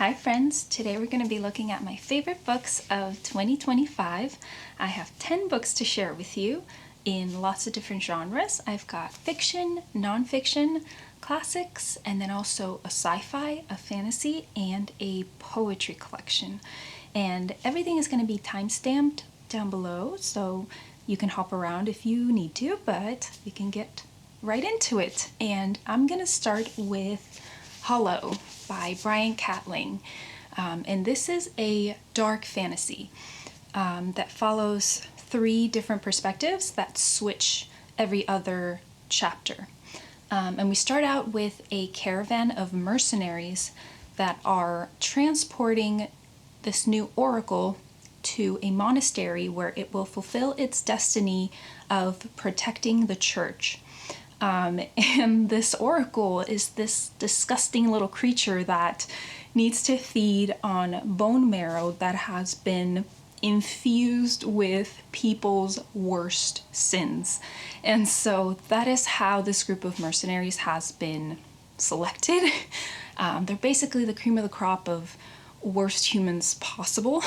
Hi friends, today we're going to be looking at my favorite books of 2025. I have 10 books to share with you in lots of different genres. I've got fiction, nonfiction, classics, and then also a sci-fi, a fantasy, and a poetry collection. And everything is going to be time-stamped down below, so you can hop around if you need to, but we can get right into it. And I'm going to start with Hollow by Brian Catling. And this is a dark fantasy that follows 3 different perspectives that switch every other chapter. And we start out with a caravan of mercenaries that are transporting this new oracle to a monastery where it will fulfill its destiny of protecting the church. And this oracle is this disgusting little creature that needs to feed on bone marrow that has been infused with people's worst sins. And so that is how this group of mercenaries has been selected. They're basically the cream of the crop of worst humans possible.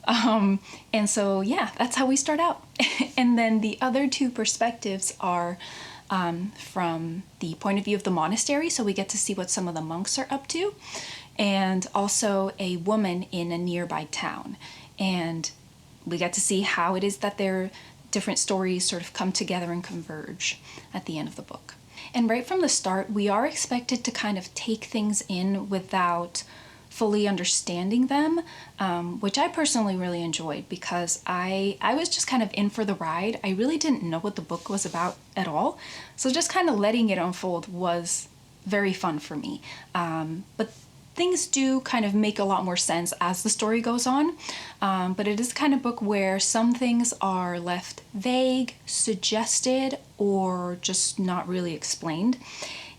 And so, yeah, that's how we start out. And then the other 2 perspectives are from the point of view of the monastery, so we get to see what some of the monks are up to, and also a woman in a nearby town. And we get to see how it is that their different stories sort of come together and converge at the end of the book. And right from the start, we are expected to kind of take things in without fully understanding them, which I personally really enjoyed because I was just kind of in for the ride. I really didn't know what the book was about at all, so just kind of letting it unfold was very fun for me. But things do kind of make a lot more sense as the story goes on, but it is the kind of book where some things are left vague, suggested, or just not really explained.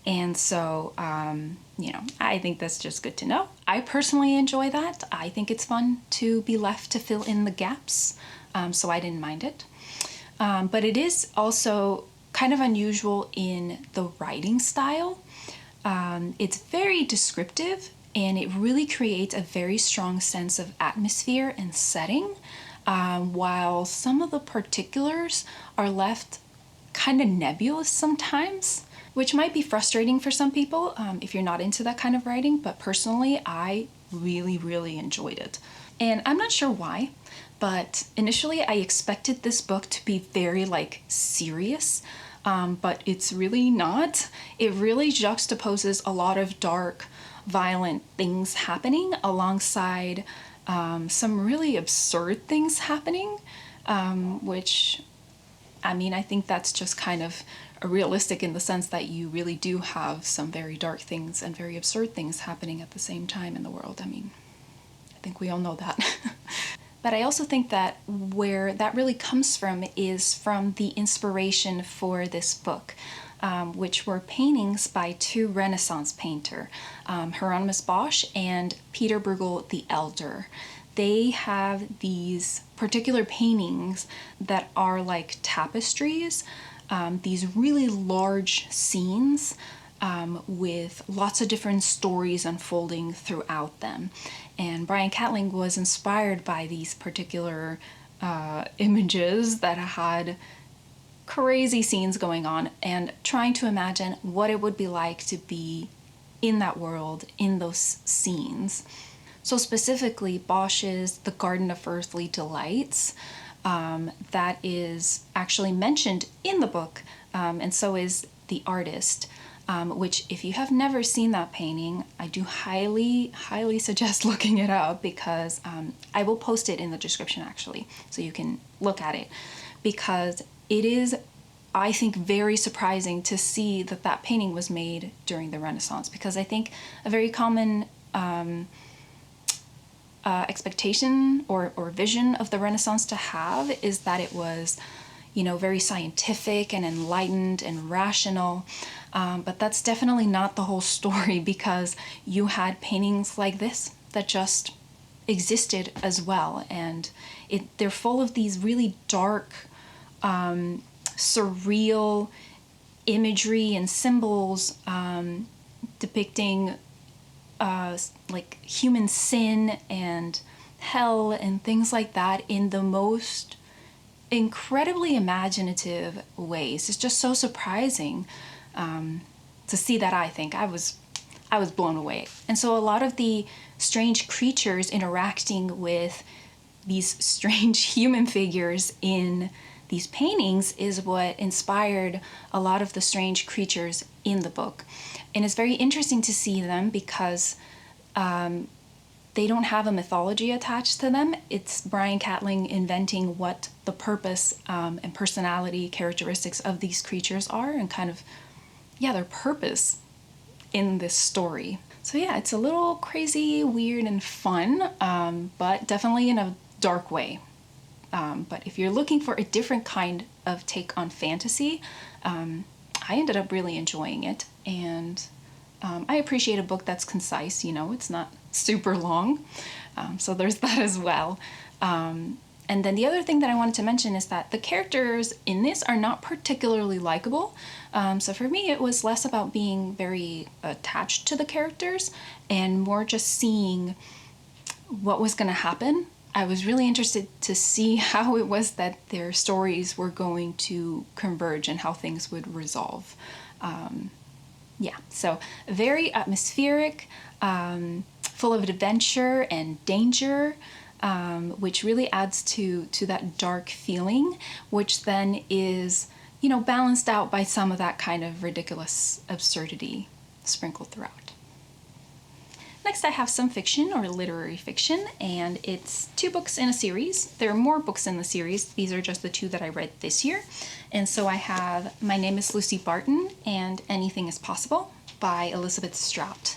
And so, I think that's just good to know. I personally enjoy that. I think it's fun to be left to fill in the gaps, so I didn't mind it. But it is also kind of unusual in the writing style. It's very descriptive, and it really creates a very strong sense of atmosphere and setting, while some of the particulars are left kind of nebulous sometimes, which might be frustrating for some people if you're not into that kind of writing, but personally, I really, really enjoyed it. And I'm not sure why, but initially I expected this book to be very, serious, but it's really not. It really juxtaposes a lot of dark, violent things happening alongside some really absurd things happening, which, I think that's just kind of realistic in the sense that you really do have some very dark things and very absurd things happening at the same time in the world. I think we all know that. But I also think that where that really comes from is from the inspiration for this book, which were paintings by 2 Renaissance painters, Hieronymus Bosch and Peter Bruegel the Elder. They have these particular paintings that are like tapestries, these really large scenes with lots of different stories unfolding throughout them. And Brian Catling was inspired by these particular images that had crazy scenes going on and trying to imagine what it would be like to be in that world, in those scenes. So specifically, Bosch's The Garden of Earthly Delights, that is actually mentioned in the book, and so is The Artist, which if you have never seen that painting, I do highly, highly suggest looking it up because I will post it in the description actually, so you can look at it, because it is, I think, very surprising to see that that painting was made during the Renaissance, because I think a very common expectation or vision of the Renaissance to have is that it was, very scientific and enlightened and rational, but that's definitely not the whole story, because you had paintings like this that just existed as well, and they're full of these really dark, surreal imagery and symbols depicting like human sin and hell and things like that in the most incredibly imaginative ways. It's just so surprising to see that. I think I was blown away. And so a lot of the strange creatures interacting with these strange human figures in these paintings is what inspired a lot of the strange creatures in the book. And it's very interesting to see them because they don't have a mythology attached to them. It's Brian Catling inventing what the purpose and personality characteristics of these creatures are, and kind of, their purpose in this story. So yeah, it's a little crazy, weird, and fun, but definitely in a dark way. But if you're looking for a different kind of take on fantasy, I ended up really enjoying it. And I appreciate a book that's concise, it's not super long. So there's that as well. And then the other thing that I wanted to mention is that the characters in this are not particularly likable. So for me, it was less about being very attached to the characters and more just seeing what was going to happen. I was really interested to see how it was that their stories were going to converge and how things would resolve. So very atmospheric, full of adventure and danger, which really adds to that dark feeling, which then is, balanced out by some of that kind of ridiculous absurdity sprinkled throughout. Next, I have some fiction or literary fiction, and it's 2 books in a series. There are more books in the series. These are just the 2 that I read this year. And so I have My Name is Lucy Barton and Anything is Possible by Elizabeth Strout.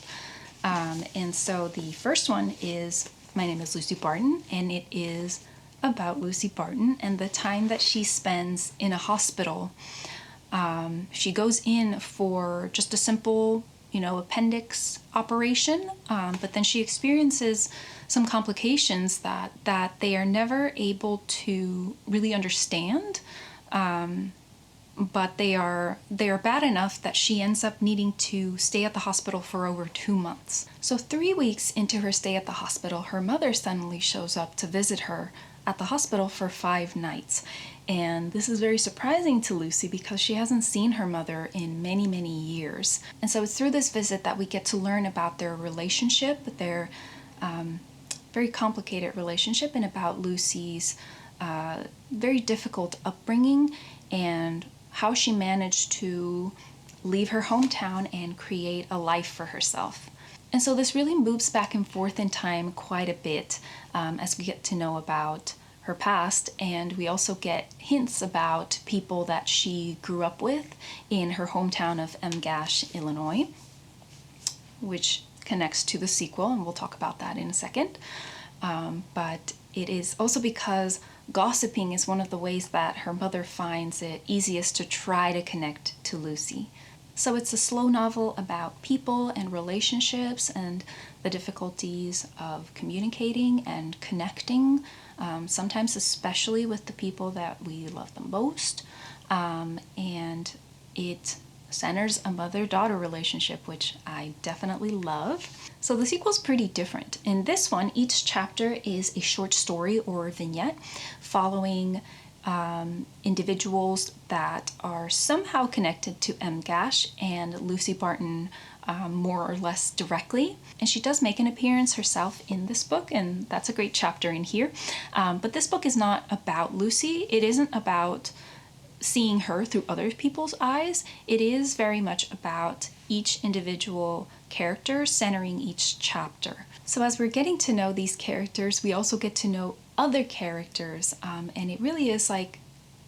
And so the first one is My Name is Lucy Barton, and it is about Lucy Barton and the time that she spends in a hospital. She goes in for just a simple appendix operation, but then she experiences some complications that they are never able to really understand, but they are bad enough that she ends up needing to stay at the hospital for over 2 months. So 3 weeks into her stay at the hospital, her mother suddenly shows up to visit her at the hospital for 5 nights. And this is very surprising to Lucy because she hasn't seen her mother in many, many years. And so it's through this visit that we get to learn about their relationship, their very complicated relationship, and about Lucy's very difficult upbringing and how she managed to leave her hometown and create a life for herself. And so this really moves back and forth in time quite a bit as we get to know about her past, and we also get hints about people that she grew up with in her hometown of Gash, Illinois, which connects to the sequel, and we'll talk about that in a second. But it is also because gossiping is one of the ways that her mother finds it easiest to try to connect to Lucy. So it's a slow novel about people and relationships and the difficulties of communicating and connecting, sometimes especially with the people that we love the most. And it centers a mother-daughter relationship, which I definitely love. So the sequel's pretty different. In this one, each chapter is a short story or vignette following individuals that are somehow connected to Gash and Lucy Barton more or less directly. And she does make an appearance herself in this book, and that's a great chapter in here. But this book is not about Lucy. It isn't about seeing her through other people's eyes. It is very much about each individual character, centering each chapter. So as we're getting to know these characters, we also get to know other characters, and it really is like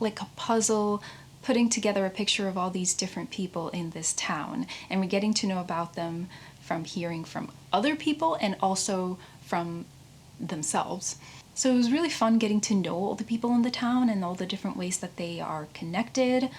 a puzzle, putting together a picture of all these different people in this town, and we're getting to know about them from hearing from other people and also from themselves. So it was really fun getting to know all the people in the town and all the different ways that they are connected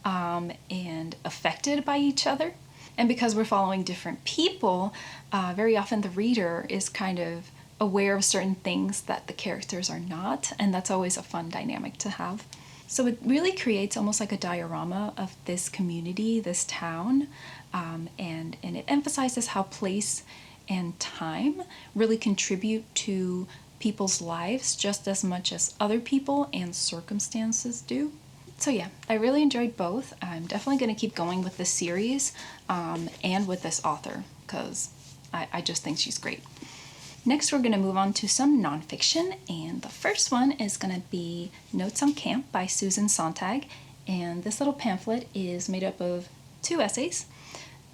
and affected by each other. And because we're following different people, very often the reader is kind of aware of certain things that the characters are not, and that's always a fun dynamic to have. So it really creates almost like a diorama of this community, this town, and it emphasizes how place and time really contribute to people's lives just as much as other people and circumstances do. So yeah, I really enjoyed both. I'm definitely going to keep going with this series and with this author because I just think she's great. Next, we're going to move on to some nonfiction, and the first one is going to be Notes on Camp by Susan Sontag, and this little pamphlet is made up of 2 essays.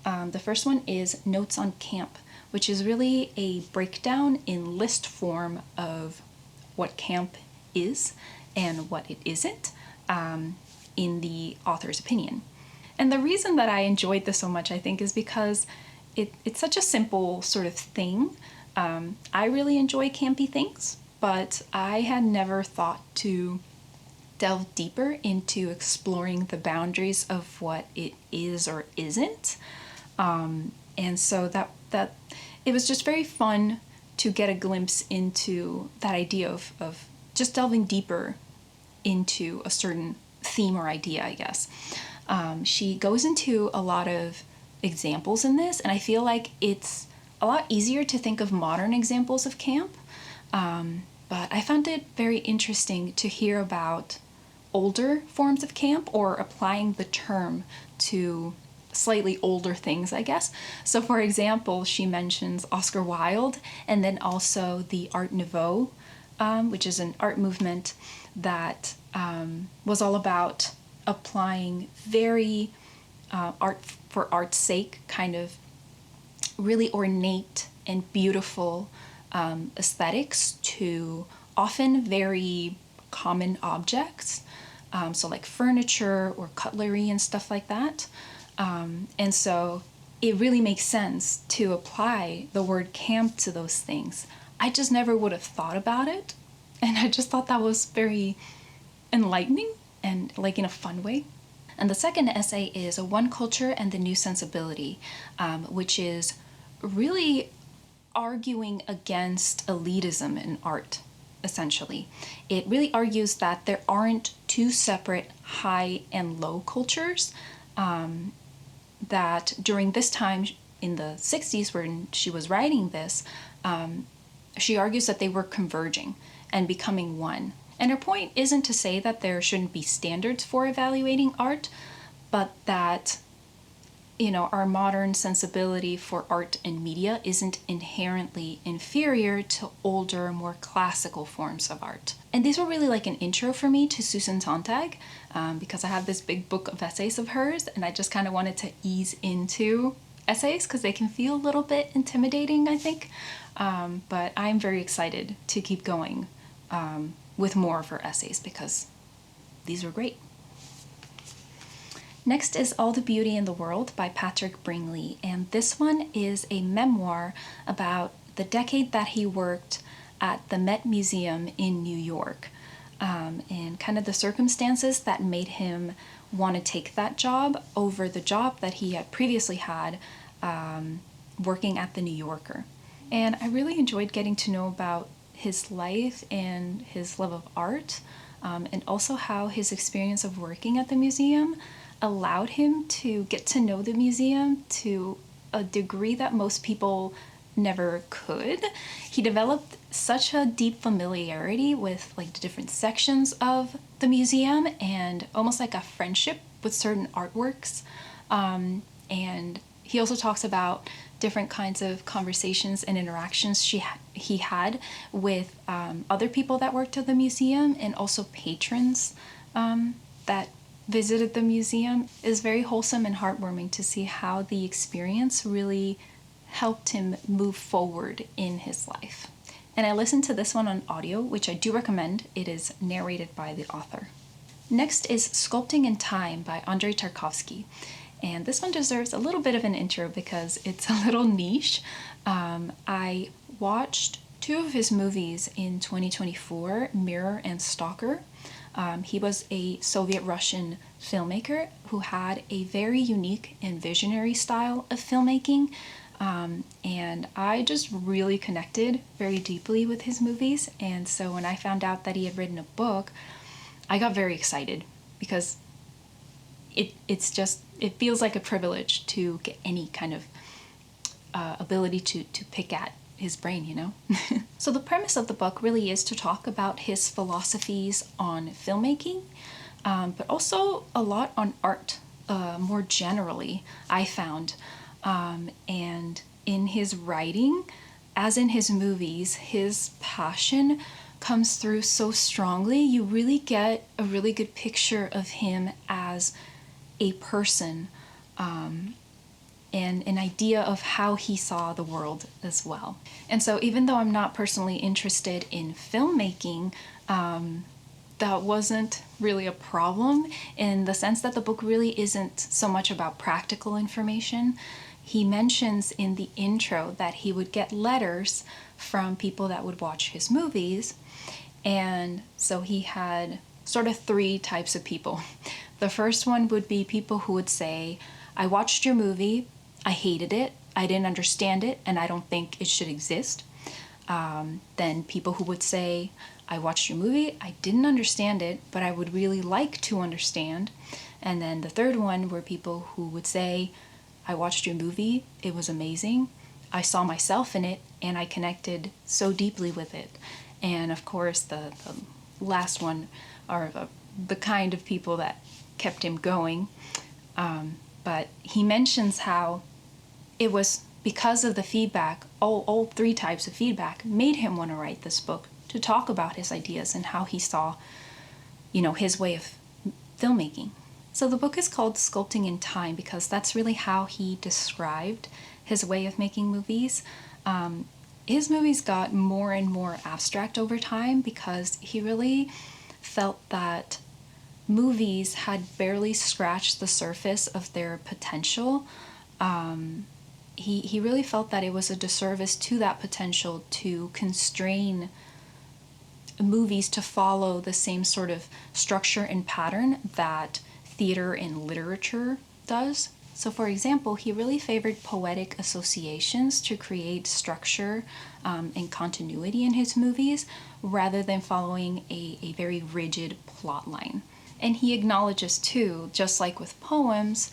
The first one is Notes on Camp, which is really a breakdown in list form of what camp is and what it isn't, in the author's opinion. And the reason that I enjoyed this so much, I think, is because it's such a simple sort of thing. I really enjoy campy things, but I had never thought to delve deeper into exploring the boundaries of what it is or isn't. And so that it was just very fun to get a glimpse into that idea of just delving deeper into a certain theme or idea, I guess. She goes into a lot of examples in this, and I feel like it's a lot easier to think of modern examples of camp, but I found it very interesting to hear about older forms of camp or applying the term to slightly older things, I guess. So for example, she mentions Oscar Wilde and then also the Art Nouveau, which is an art movement that was all about applying very art for art's sake, kind of really ornate and beautiful aesthetics to often very common objects, so like furniture or cutlery and stuff like that. And so it really makes sense to apply the word camp to those things. I just never would have thought about it, and I just thought that was very enlightening and like in a fun way. And the second essay is A One Culture and the New Sensibility, which is really arguing against elitism in art, essentially. It really argues that there aren't two separate high and low cultures, that during this time in the 60s when she was writing this, she argues that they were converging and becoming one. And her point isn't to say that there shouldn't be standards for evaluating art, but that, you know, our modern sensibility for art and media isn't inherently inferior to older, more classical forms of art. And these were really like an intro for me to Susan Sontag, because I have this big book of essays of hers, and I just kind of wanted to ease into essays because they can feel a little bit intimidating, I think. But I'm very excited to keep going with more of her essays because these were great. Next is All the Beauty in the World by Patrick Bringley, and this one is a memoir about the decade that he worked at the Met Museum in New York, and kind of the circumstances that made him want to take that job over the job that he had previously had working at the New Yorker. And I really enjoyed getting to know about his life and his love of art, and also how his experience of working at the museum allowed him to get to know the museum to a degree that most people never could. He developed such a deep familiarity with like the different sections of the museum and almost like a friendship with certain artworks. And he also talks about different kinds of conversations and interactions he had with other people that worked at the museum and also patrons that visited the museum. Is very wholesome and heartwarming to see how the experience really helped him move forward in his life. And I listened to this one on audio, which I do recommend. It is narrated by the author. Next is Sculpting in Time by Andrei Tarkovsky. And this one deserves a little bit of an intro because it's a little niche. I watched 2 of his movies in 2024, Mirror and Stalker. He was a Soviet-Russian filmmaker who had a very unique and visionary style of filmmaking, and I just really connected very deeply with his movies. And so when I found out that he had written a book, I got very excited because it feels like a privilege to get any kind of ability to pick at his brain, you know? So the premise of the book really is to talk about his philosophies on filmmaking, but also a lot on art, more generally, I found. And in his writing, as in his movies, his passion comes through so strongly. You really get a really good picture of him as a person, and an idea of how he saw the world as well. And so even though I'm not personally interested in filmmaking, that wasn't really a problem, in the sense that the book really isn't so much about practical information. He mentions in the intro that he would get letters from people that would watch his movies, and so he had sort of three types of people. The first one would be people who would say, I watched your movie, I hated it, I didn't understand it, and I don't think it should exist. Then people who would say, I watched your movie, I didn't understand it, but I would really like to understand. And then the third one were people who would say, I watched your movie, it was amazing, I saw myself in it, and I connected so deeply with it. And of course, the last one are the kind of people that kept him going. But he mentions how it was because of the feedback, all three types of feedback made him want to write this book, to talk about his ideas and how he saw, his way of filmmaking. So the book is called Sculpting in Time because that's really how he described his way of making movies. His movies got more and more abstract over time because he really felt that movies had barely scratched the surface of their potential. He really felt that it was a disservice to that potential to constrain movies to follow the same sort of structure and pattern that theater and literature does. So for example, he really favored poetic associations to create structure and continuity in his movies, rather than following a very rigid plot line. And he acknowledges too, just like with poems,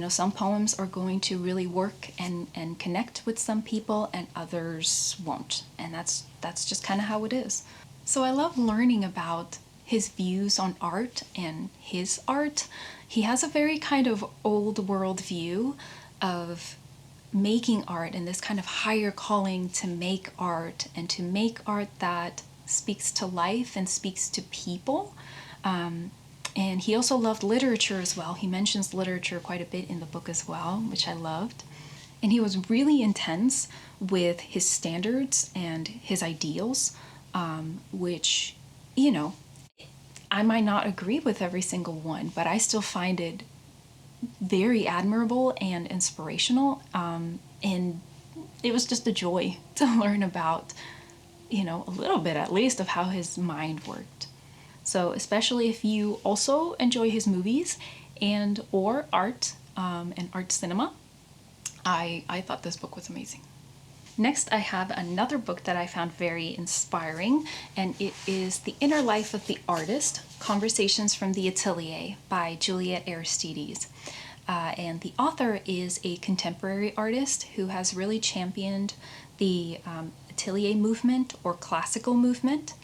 some poems are going to really work and connect with some people and others won't. And that's just kind of how it is. So I love learning about his views on art and his art. He has a very kind of old world view of making art and this kind of higher calling to make art, and to make art that speaks to life and speaks to people. And he also loved literature as well. He mentions literature quite a bit in the book as well, which I loved. And he was really intense with his standards and his ideals, which, I might not agree with every single one, but I still find it very admirable and inspirational. And it was just a joy to learn about, a little bit at least of how his mind worked. So especially if you also enjoy his movies and or art and art cinema, I thought this book was amazing. Next, I have another book that I found very inspiring, and it is The Inner Life of the Artist, Conversations from the Atelier by Juliette Aristides. And the author is a contemporary artist who has really championed the Atelier movement or classical movement,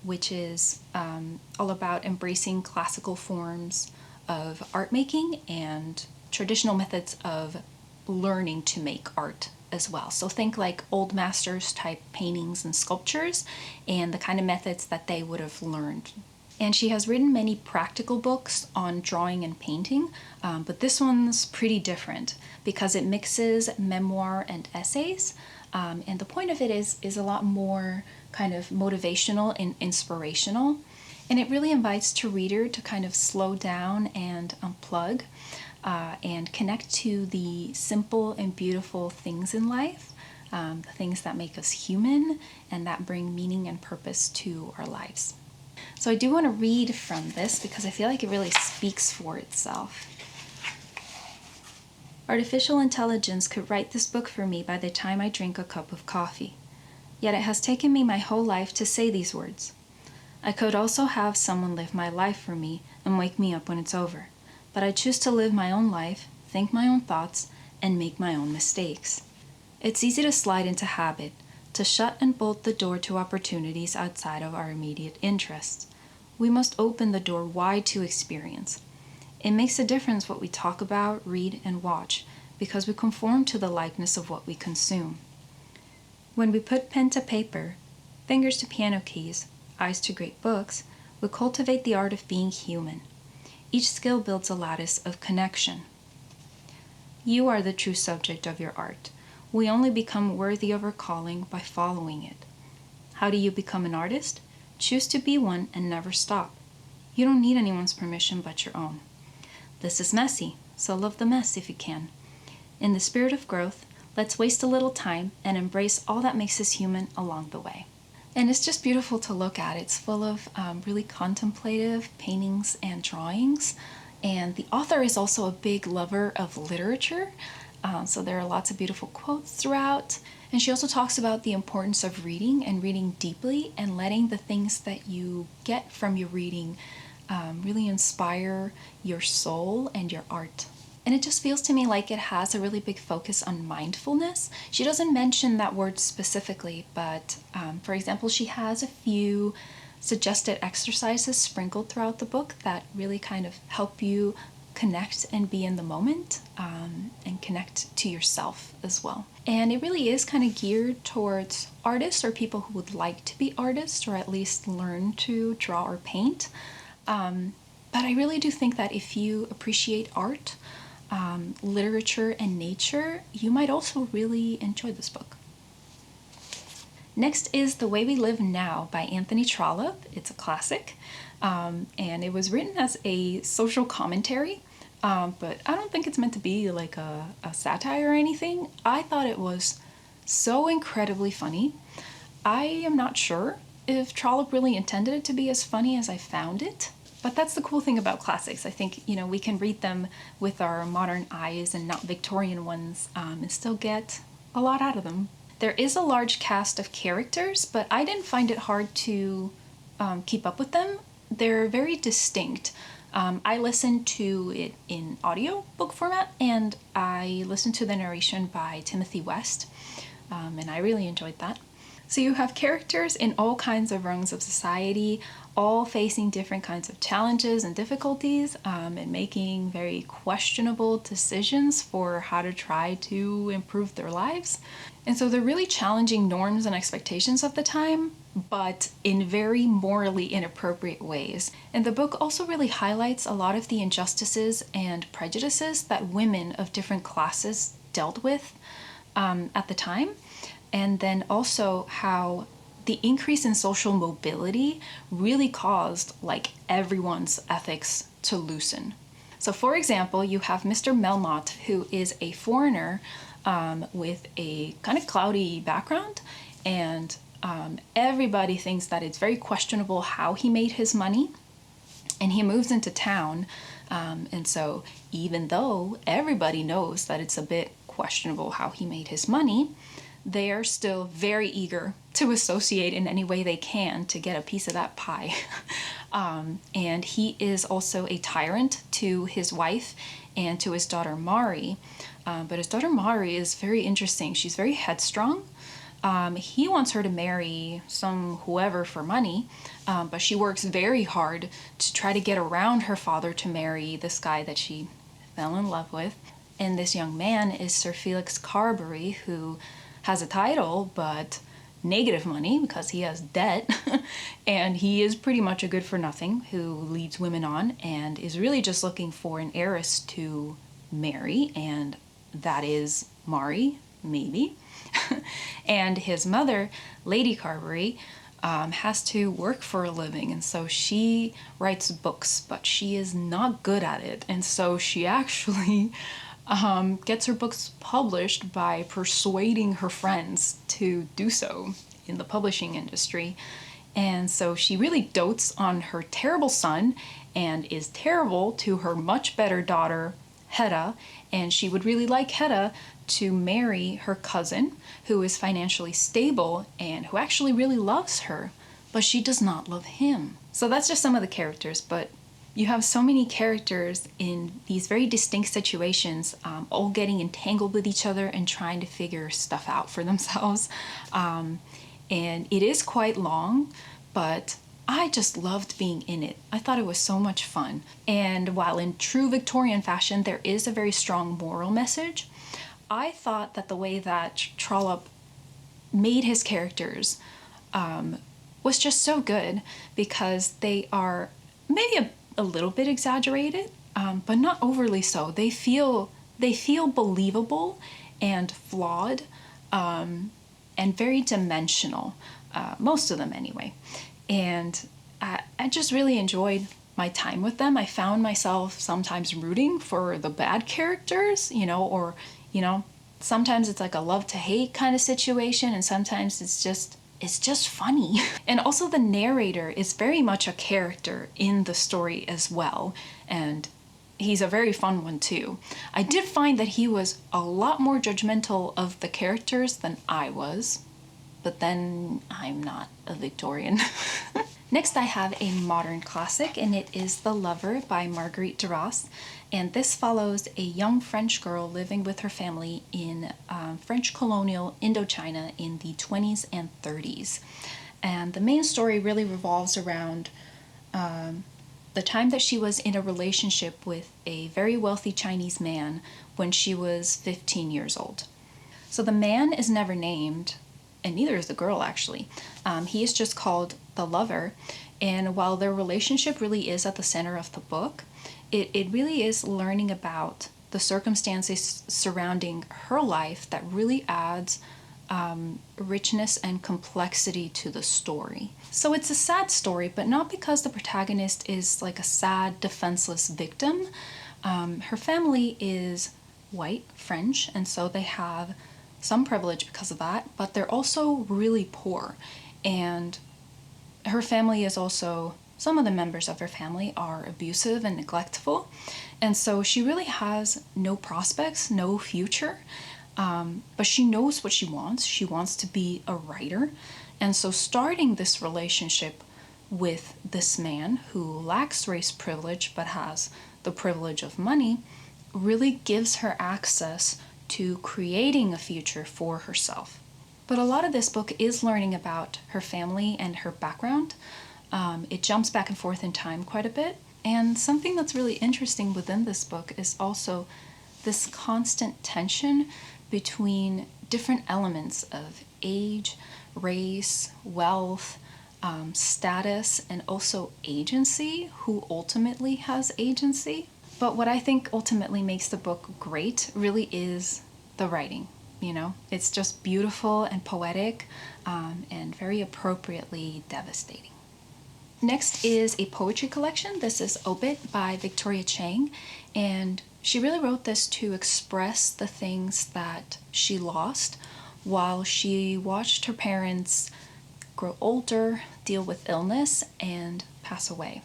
which is all about embracing classical forms of art making and traditional methods of learning to make art as well. So think like old masters type paintings and sculptures and the kind of methods that they would have learned. And she has written many practical books on drawing and painting, but this one's pretty different because it mixes memoir and essays. And the point of it is a lot more kind of motivational and inspirational. And it really invites the reader to kind of slow down and unplug and connect to the simple and beautiful things in life, the things that make us human and that bring meaning and purpose to our lives. So I do want to read from this because I feel like it really speaks for itself. Artificial intelligence could write this book for me by the time I drink a cup of coffee. Yet it has taken me my whole life to say these words. I could also have someone live my life for me and wake me up when it's over. But I choose to live my own life, think my own thoughts, and make my own mistakes. It's easy to slide into habit, to shut and bolt the door to opportunities outside of our immediate interests. We must open the door wide to experience. It makes a difference what we talk about, read, and watch, because we conform to the likeness of what we consume. When we put pen to paper, fingers to piano keys, eyes to great books, we cultivate the art of being human. Each skill builds a lattice of connection. You are the true subject of your art. We only become worthy of our calling by following it. How do you become an artist? Choose to be one and never stop. You don't need anyone's permission but your own. This is messy, so love the mess if you can. In the spirit of growth, let's waste a little time and embrace all that makes us human along the way. And it's just beautiful to look at. It's full of really contemplative paintings and drawings. And the author is also a big lover of literature. So there are lots of beautiful quotes throughout. And she also talks about the importance of reading and reading deeply and letting the things that you get from your reading really inspire your soul and your art. And it just feels to me like it has a really big focus on mindfulness. She doesn't mention that word specifically, but for example, she has a few suggested exercises sprinkled throughout the book that really kind of help you connect and be in the moment and connect to yourself as well. And it really is kind of geared towards artists or people who would like to be artists or at least learn to draw or paint. But I really do think that if you appreciate art, literature, and nature, you might also really enjoy this book. Next is The Way We Live Now by Anthony Trollope. It's a classic, and it was written as a social commentary, but I don't think it's meant to be like a satire or anything. I thought it was so incredibly funny. I am not sure if Trollope really intended it to be as funny as I found it. But that's the cool thing about classics. I think, we can read them with our modern eyes and not Victorian ones and still get a lot out of them. There is a large cast of characters, but I didn't find it hard to keep up with them. They're very distinct. I listened to it in audio book format, and I listened to the narration by Timothy West, and I really enjoyed that. So you have characters in all kinds of rungs of society, all facing different kinds of challenges and difficulties, and making very questionable decisions for how to try to improve their lives. And so they're really challenging norms and expectations of the time, but in very morally inappropriate ways. And the book also really highlights a lot of the injustices and prejudices that women of different classes dealt with at the time. And then also how the increase in social mobility really caused everyone's ethics to loosen. So for example, you have Mr. Melmotte, who is a foreigner with a kind of cloudy background, and everybody thinks that it's very questionable how he made his money, and he moves into town, and so even though everybody knows that it's a bit questionable how he made his money, they are still very eager to associate in any way they can to get a piece of that pie. And he is also a tyrant to his wife and to his daughter Mari. But his daughter Mari is very interesting. She's very headstrong. He wants her to marry some whoever for money, but she works very hard to try to get around her father to marry this guy that she fell in love with. And this young man is Sir Felix Carberry, who has a title, but negative money because he has debt. And he is pretty much a good for nothing who leads women on and is really just looking for an heiress to marry, and that is Mari, maybe. And his mother, Lady Carberry, has to work for a living, and so she writes books, but she is not good at it, and so she actually gets her books published by persuading her friends to do so in the publishing industry. And so she really dotes on her terrible son and is terrible to her much better daughter, Hedda, and she would really like Hedda to marry her cousin, who is financially stable and who actually really loves her, but she does not love him. So that's just some of the characters, but You have so many characters in these very distinct situations, all getting entangled with each other and trying to figure stuff out for themselves. And it is quite long, but I just loved being in it. I thought it was so much fun. And while in true Victorian fashion, there is a very strong moral message, I thought that the way that Trollope made his characters was just so good, because they are maybe a little bit exaggerated, but not overly so. They feel believable and flawed, and very dimensional, most of them anyway. And I just really enjoyed my time with them. I found myself sometimes rooting for the bad characters, or, sometimes it's like a love to hate kind of situation, and sometimes it's just funny. And also the narrator is very much a character in the story as well, and he's a very fun one too. I did find that he was a lot more judgmental of the characters than I was, but then I'm not a Victorian. Next I have a modern classic, and it is The Lover by Marguerite Duras. And this follows a young French girl living with her family in French colonial Indochina in the 20s and 30s. And the main story really revolves around the time that she was in a relationship with a very wealthy Chinese man when she was 15 years old. So the man is never named, and neither is the girl actually. He is just called The Lover, and while their relationship really is at the center of the book, it really is learning about the circumstances surrounding her life that really adds richness and complexity to the story. So it's a sad story, but not because the protagonist is like a sad, defenseless victim. Her family is white, French, and so they have some privilege because of that, but they're also really poor. And her family is also, some of the members of her family are abusive and neglectful. And so she really has no prospects, no future. But she knows what she wants. She wants to be a writer. And so starting this relationship with this man who lacks race privilege but has the privilege of money really gives her access to creating a future for herself. But a lot of this book is learning about her family and her background. It jumps back and forth in time quite a bit. And something that's really interesting within this book is also this constant tension between different elements of age, race, wealth, status, and also agency, who ultimately has agency. But what I think ultimately makes the book great really is the writing. It's just beautiful and poetic, and very appropriately devastating. Next is a poetry collection. This is Obit by Victoria Chang, and she really wrote this to express the things that she lost while she watched her parents grow older, deal with illness, and pass away.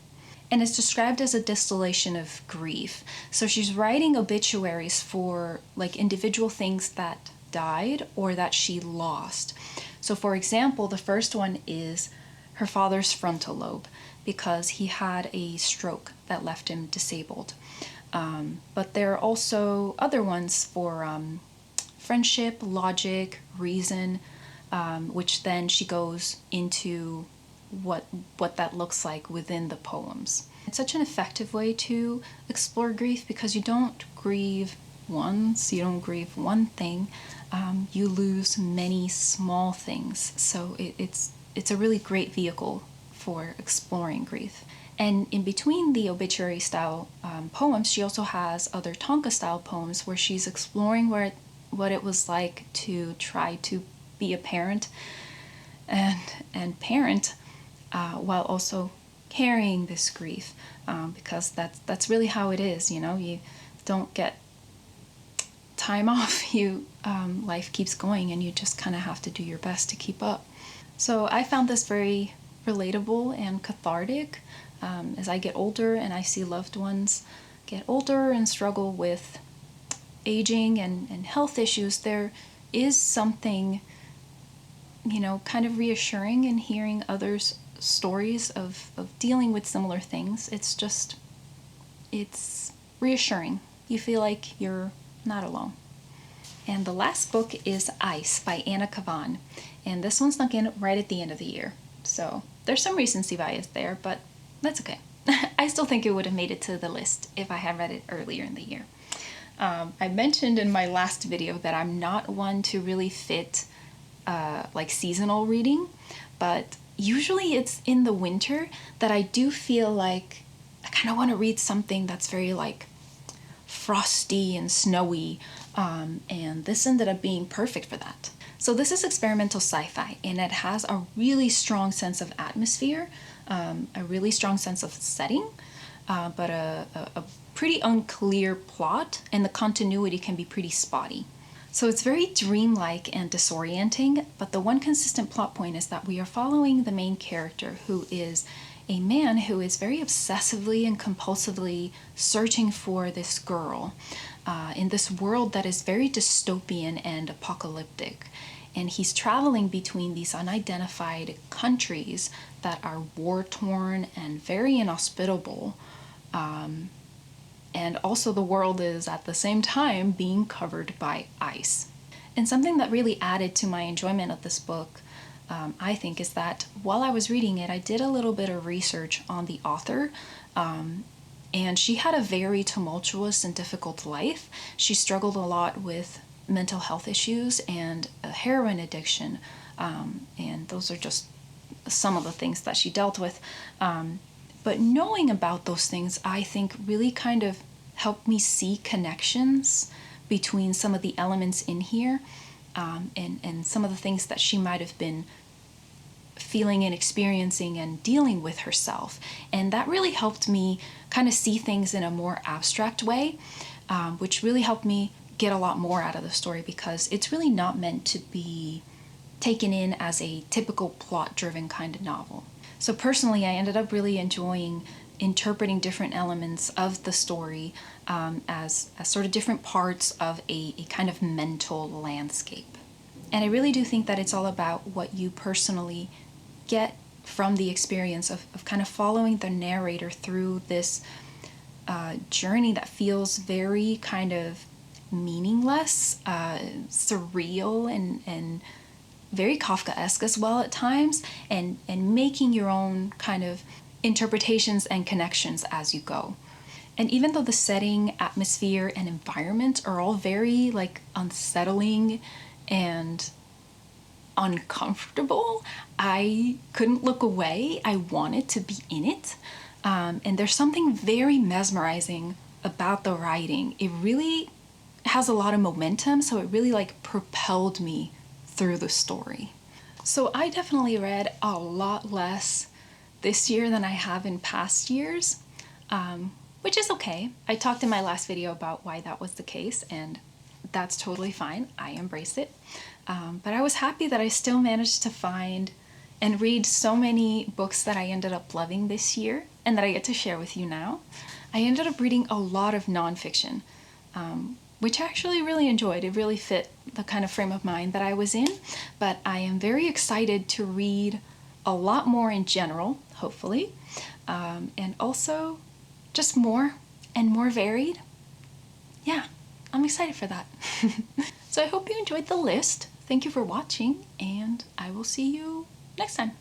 And it's described as a distillation of grief. So she's writing obituaries for like individual things that died or that she lost. So for example, the first one is her father's frontal lobe, because he had a stroke that left him disabled. But there are also other ones for friendship, logic, reason, which then she goes into what that looks like within the poems. It's such an effective way to explore grief, because you don't grieve once, you don't grieve one thing, you lose many small things. So it's a really great vehicle for exploring grief. And in between the obituary style poems, she also has other Tonka style poems where she's exploring what it was like to try to be a parent and parent while also carrying this grief, because that's really how it is. You don't get time off. Life keeps going, and you just kind of have to do your best to keep up. So I found this very relatable and cathartic. As I get older and I see loved ones get older and struggle with aging and health issues, there is something, kind of reassuring in hearing others' stories of dealing with similar things. It's just it's reassuring. You feel like you're not alone. And the last book is Ice by Anna Kavan. And this one snuck in right at the end of the year. So there's some recency bias there, but that's okay. I still think it would have made it to the list if I had read it earlier in the year. I mentioned in my last video that I'm not one to really fit like seasonal reading, but usually it's in the winter that I do feel like I kind of want to read something that's very like frosty and snowy, and this ended up being perfect for that. So this is experimental sci-fi, and it has a really strong sense of atmosphere, a really strong sense of setting, but a pretty unclear plot, and the continuity can be pretty spotty. So it's very dreamlike and disorienting, but the one consistent plot point is that we are following the main character, who is a man who is very obsessively and compulsively searching for this girl in this world that is very dystopian and apocalyptic. And he's traveling between these unidentified countries that are war-torn and very inhospitable. And also the world is at the same time being covered by ice. And something that really added to my enjoyment of this book, I think, is that while I was reading it, I did a little bit of research on the author, and she had a very tumultuous and difficult life. She struggled a lot with mental health issues and a heroin addiction, and those are just some of the things that she dealt with. But knowing about those things, I think, really kind of helped me see connections between some of the elements in here, and some of the things that she might have been feeling and experiencing and dealing with herself. And that really helped me kind of see things in a more abstract way, which really helped me get a lot more out of the story, because it's really not meant to be taken in as a typical plot-driven kind of novel. So personally, I ended up really enjoying interpreting different elements of the story as sort of different parts of a kind of mental landscape. And I really do think that it's all about what you personally get from the experience of kind of following the narrator through this journey that feels very kind of meaningless, surreal, and very Kafkaesque as well at times, and making your own kind of interpretations and connections as you go. And even though the setting, atmosphere, and environment are all very like unsettling and uncomfortable, I couldn't look away. I wanted to be in it. And there's something very mesmerizing about the writing. It really has a lot of momentum, so it really like propelled me through the story. So I definitely read a lot less this year than I have in past years, which is okay. I talked in my last video about why that was the case, and that's totally fine. I embrace it. But I was happy that I still managed to find and read so many books that I ended up loving this year and that I get to share with you now. I ended up reading a lot of nonfiction, which I actually really enjoyed. It really fit the kind of frame of mind that I was in, but I am very excited to read a lot more in general, hopefully, and also just more and more varied. Yeah, I'm excited for that. So I hope you enjoyed the list. Thank you for watching, and I will see you next time.